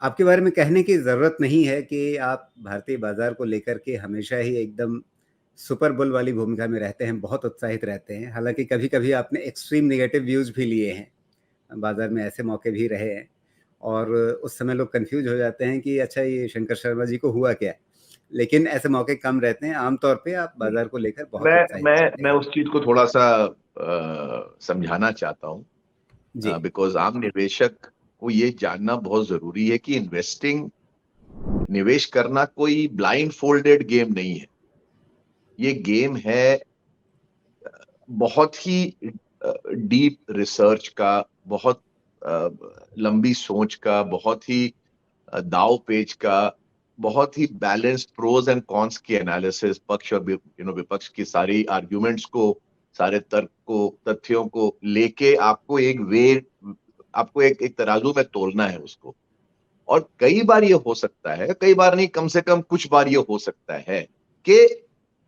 आपके बारे में कहने की ज़रूरत नहीं है कि आप भारतीय बाज़ार को लेकर के हमेशा ही एकदम सुपर बुल वाली भूमिका में रहते हैं, बहुत उत्साहित रहते हैं। हालाँकि कभी-कभी आपने एक्सट्रीम नेगेटिव व्यूज़ भी लिए हैं, बाज़ार में ऐसे मौके भी रहे हैं और उस समय लोग कन्फ्यूज़ हो जाते हैं कि अच्छा ये शंकर शर्मा जी को हुआ क्या? लेकिन ऐसे मौके कम रहते हैं, आम तौर पे आप बाज़ार को लेकर बहुत मैं उत्साहित मैं रहते मैं हैं। उस चीज को थोड़ा सा समझाना चाहता हूँ। जी, बिकॉज आम निवेशक को ये जानना बहुत जरूरी है कि इन्वेस्टिंग, निवेश करना कोई ब्लाइंड फोल्डेड गेम नहीं है। ये गेम है बहुत ही डीप रिसर्च का, बहुत अ, लंबी सोच का, बहुत ही दाव पेच का, बहुत ही बैलेंस प्रोज एंड कॉन्स की एनालिसिस, पक्ष और विपक्ष की सारी आर्ग्यूमेंट्स को, सारे तर्क को, तथ्यों को लेके आपको एक आपको एक तराजू में तोलना है उसको। और कई बार ये हो सकता है, कई बार नहीं, कम से कम कुछ बार ये हो सकता है कि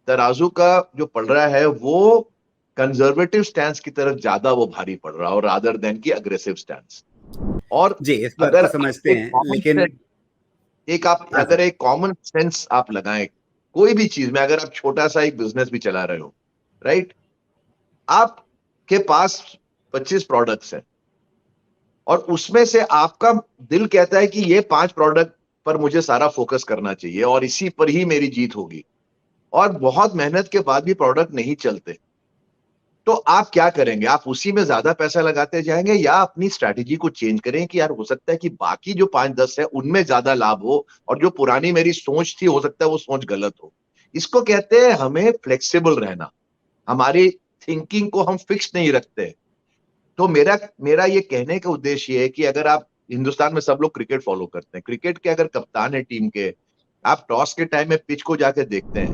तराजू का जो पड़ रहा है वो कंजर्वेटिव स्टैंड की तरफ ज्यादा वो भारी पड़ रहा है, और रादर देन की अग्रेसिव स्टैंड। और जी, इस बात अगर को आप समझते हैं, लेकिन आप हाँ अगर सर। एक कॉमन सेंस आप लगाएं कोई भी चीज में, अगर आप छोटा सा एक बिजनेस भी चला रहे हो, राइट, आपके पास 25 प्रोडक्ट्स हैं और उसमें से आपका दिल कहता है कि ये 5 प्रोडक्ट पर मुझे सारा फोकस करना चाहिए और इसी पर ही मेरी जीत होगी, और बहुत मेहनत के बाद भी प्रोडक्ट नहीं चलते, तो आप क्या करेंगे? आप उसी में ज्यादा पैसा लगाते जाएंगे या अपनी स्ट्रैटेजी को चेंज करें कि यार हो सकता है कि बाकी जो 5-10 है उनमें ज्यादा लाभ हो, और जो पुरानी मेरी सोच थी हो सकता है वो सोच गलत हो। इसको कहते हैं हमें फ्लेक्सिबल रहना, हमारी थिंकिंग को हम फिक्स नहीं रखते। तो मेरा मेरा ये कहने का उद्देश्य ये है कि अगर आप, हिंदुस्तान में सब लोग क्रिकेट फॉलो करते हैं, क्रिकेट के अगर कप्तान है टेम के, आप टॉस के टाइम में पिच को जाके देखते हैं,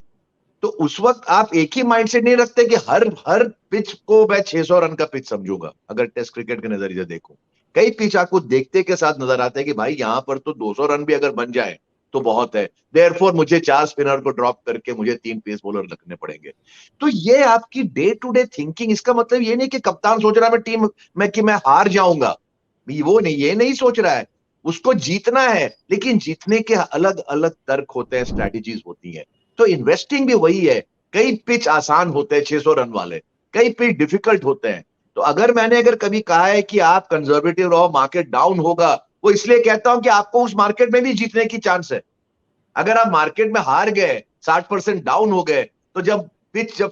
तो उस वक्त आप एक ही माइंडसेट नहीं रखते कि हर हर पिच को मैं 600 रन का पिच समझूंगा। अगर टेस्ट क्रिकेट के नजरिए से देखो, कई पिच आपको देखते के साथ नजर आते हैं कि भाई यहां पर तो 200 रन भी अगर बन जाए तो बहुत है, देयरफॉर मुझे 4 स्पिनर को ड्रॉप करके मुझे 3 पेस बॉलर रखने पड़ेंगे। तो ये आपकी डे टू डे थिंकिंग, इसका मतलब ये नहीं कि कप्तान सोच रहा है मैं टीम में कि मैं हार जाऊंगा, वो नहीं, ये नहीं सोच रहा है, उसको जीतना है, लेकिन जीतने के अलग अलग तर्क होते हैं, स्ट्रैटेजीज होती हैं। तो इन्वेस्टिंग भी वही है। कई पिच आसान होते हैं 600 रन वाले, कई पिच डिफिकल्ट होते हैं। तो अगर कभी कहा है कि आप कंजर्वेटिव रहो, मार्केट डाउन होगा, वो इसलिए कहता हूं कि आपको उस मार्केट में भी जीतने की चांस है। अगर आप मार्केट में हार गए, 60% डाउन हो गए, तो जब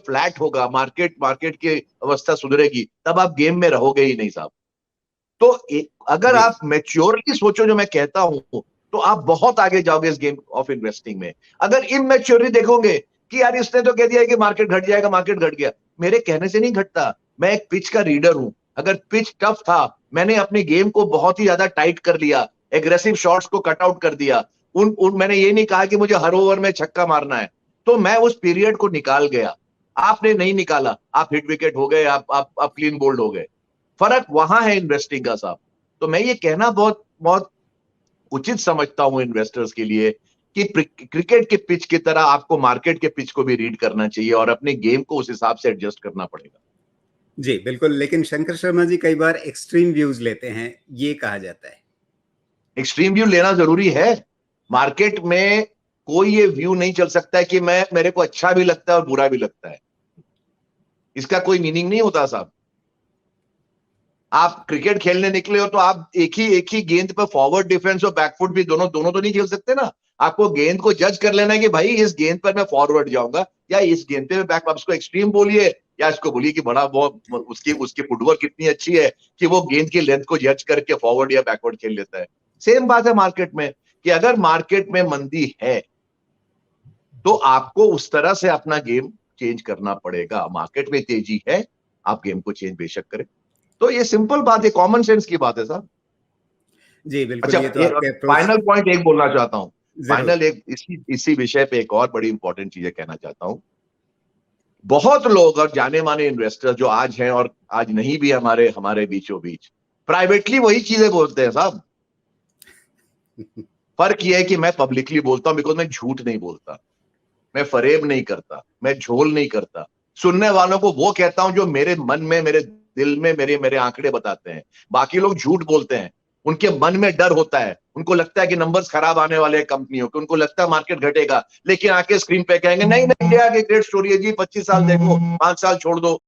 फ्लैट होगा, मार्केट मार्केट की अवस्था सुधरेगी, तब आप गेम में रहोगे ही नहीं साहब। तो अगर जी, आप मैच्योरली सोचो जो मैं कहता हूं, तो आप बहुत आगे जाओगे इस गेम ऑफ इन्वेस्टिंग में। अगर इमेच्योरली देखोगे कि यार इसने तो कह दिया है कि मार्केट घट जाएगा, मार्केट घट गया, मेरे कहने से नहीं घटता। मैं एक पिच का रीडर हूं। अगर पिच टफ था, मैंने अपनी गेम को बहुत ही ज्यादा टाइट कर लिया, एग्रेसिव शॉट्स को कट आउट कर दिया, मैंने ये नहीं कहा कि मुझे हर ओवर में छक्का मारना है, तो मैं उस पीरियड को निकाल गया। आपने नहीं निकाला, आप हिट विकेट हो गए, आप क्लीन बोल्ड हो गए। फर्क वहां है इन्वेस्टिंग का साहब। तो मैं ये कहना बहुत बहुत उचित समझता हूं इन्वेस्टर्स के लिए कि क्रिकेट के पिच की तरह आपको मार्केट के पिच को भी रीड करना चाहिए और अपने गेम को उस हिसाब से एडजस्ट करना पड़ेगा। जी, बिल्कुल, लेकिन शंकर शर्मा जी कई बार एक्सट्रीम व्यूज़ लेते हैं, ये कहा जाता है। एक्सट्रीम व्यू लेना जरूरी है। मार्केट में कोई ये व्यू नहीं चल सकता है कि मैं, मेरे को अच्छा भी लगता है और बुरा भी लगता है, इसका कोई मीनिंग नहीं होता साहब। आप क्रिकेट खेलने निकले हो तो आप एक ही गेंद पर फॉरवर्ड डिफेंस और बैकफुट भी दोनों दोनों तो नहीं खेल सकते ना। आपको गेंद को जज कर लेना है कि भाई इस गेंद पर मैं फॉरवर्ड जाऊंगा या इस गेंद पे मैं बैक, आप इसको एक्सट्रीम बोलिए या इसको बोलिए कि बड़ा बहुत उसकी उसकी फुटवर्क कितनी अच्छी है कि वो गेंद की लेंथ को जज करके फॉरवर्ड या बैकवर्ड खेल लेता है। सेम बात है मार्केट में, कि अगर मार्केट में मंदी है तो आपको उस तरह से अपना गेम चेंज करना पड़ेगा। मार्केट में तेजी है, आप गेम को चेंज बेशक करें। तो ये सिंपल बात है, कॉमन सेंस की बात है साहब। जी, बिल्कुल, अच्छा, ये तो आपके अप्रोच फाइनल पॉइंट एक बोलना चाहता हूं। ज़रूर। फाइनल एक इसी इसी विषय पे एक और बड़ी इंपॉर्टेंट चीज कहना चाहता हूं। बहुत लोग और जाने माने इन्वेस्टर जो आज हैं और आज नहीं भी हमारे हमारे बीचों बीच, प्राइवेटली वही चीजें बोलते हैं साहब। फर्क यह है कि मैं पब्लिकली बोलता हूं, बिकॉज मैं झूठ नहीं बोलता, मैं फरेब नहीं करता, मैं झोल नहीं करता। सुनने वालों को वो कहता हूं जो मेरे मन में, मेरे दिल में मेरे मेरे आंकड़े बताते हैं। बाकी लोग झूठ बोलते हैं, उनके मन में डर होता है, उनको लगता है कि नंबर्स खराब आने वाले हैं कंपनियों के, उनको लगता है मार्केट घटेगा, लेकिन आके स्क्रीन पे कहेंगे नहीं नहीं इंडिया की ग्रेट स्टोरी है जी, 25 साल देखो, 5 साल छोड़ दो,